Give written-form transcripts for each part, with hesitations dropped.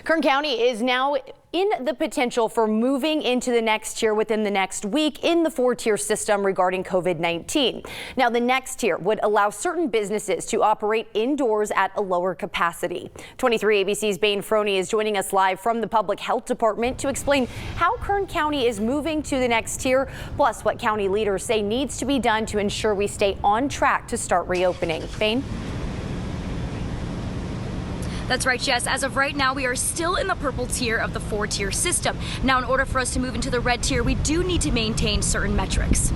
Kern County is now in the potential for moving into the next tier within the next week in the 4-tier system regarding COVID-19. Now, the next tier would allow certain businesses to operate indoors at a lower capacity. 23 ABC's Bain Froney is joining us live from the Public Health Department to explain how Kern County is moving to the next tier, plus what county leaders say needs to be done to ensure we stay on track to start reopening. Bain? That's right, Jess. As of right now, we are still in the purple tier of the 4-tier system. Now, in order for us to move into the red tier, we do need to maintain certain metrics.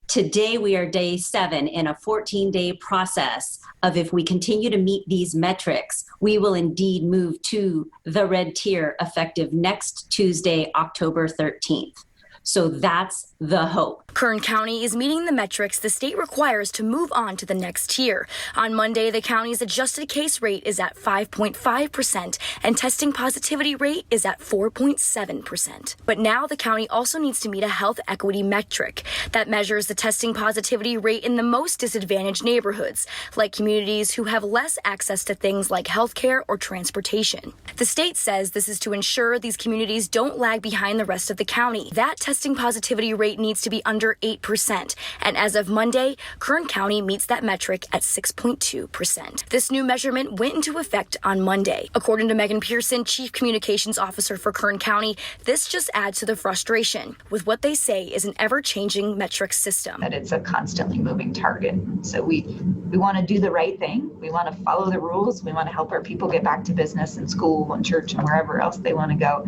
Today, we are day 7 in a 14-day process of if we continue to meet these metrics, we will indeed move to the red tier effective next Tuesday, October 13th. So that's the hope. Kern County is meeting the metrics the state requires to move on to the next tier. On Monday, the county's adjusted case rate is at 5.5% and testing positivity rate is at 4.7%. But now the county also needs to meet a health equity metric that measures the testing positivity rate in the most disadvantaged neighborhoods, like communities who have less access to things like healthcare or transportation. The state says this is to ensure these communities don't lag behind the rest of the county. That testing positivity rate needs to be under 8%. And as of Monday, Kern County meets that metric at 6.2%. This new measurement went into effect on Monday. According to Megan Pearson, Chief Communications Officer for Kern County, this just adds to the frustration with what they say is an ever-changing metric system. That it's a constantly moving target. So we want to do the right thing. We want to follow the rules. We want to help our people get back to business and school and church and wherever else they want to go.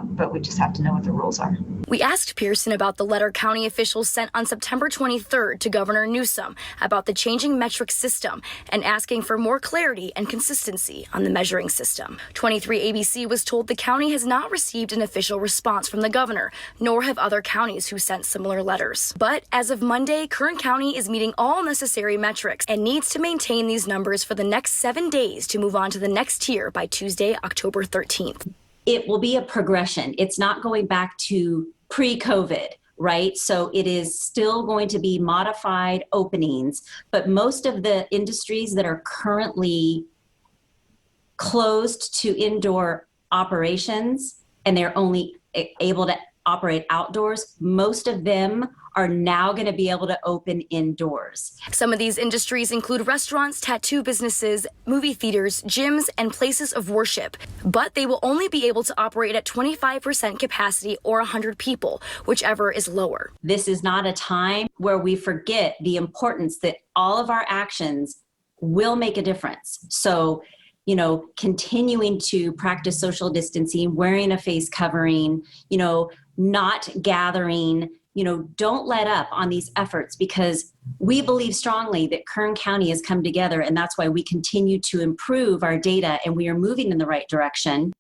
But we just have to know what the rules are. We asked Pearson about the letter county officials sent on September 23rd to Governor Newsom about the changing metric system and asking for more clarity and consistency on the measuring system. 23 ABC was told the county has not received an official response from the governor, nor have other counties who sent similar letters. But as of Monday, Kern County is meeting all necessary metrics and needs to maintain these numbers for the next 7 days to move on to the next tier by Tuesday, October 13th. It will be a progression. It's not going back to pre-COVID, right? So it is still going to be modified openings, but most of the industries that are currently closed to indoor operations and they're only able to operate outdoors, most of them are now going to be able to open indoors. Some of these industries include restaurants, tattoo businesses, movie theaters, gyms, and places of worship. But they will only be able to operate at 25% capacity or 100 people, whichever is lower. This is not a time where we forget the importance that all of our actions will make a difference. So, continuing to practice social distancing, wearing a face covering, not gathering, don't let up on these efforts because we believe strongly that Kern County has come together, and that's why we continue to improve our data and we are moving in the right direction.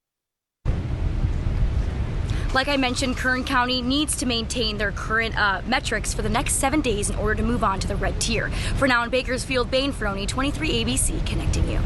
Like I mentioned, Kern County needs to maintain their current metrics for the next 7 days in order to move on to the red tier. For now in Bakersfield, Bain Froney, 23 ABC, connecting you.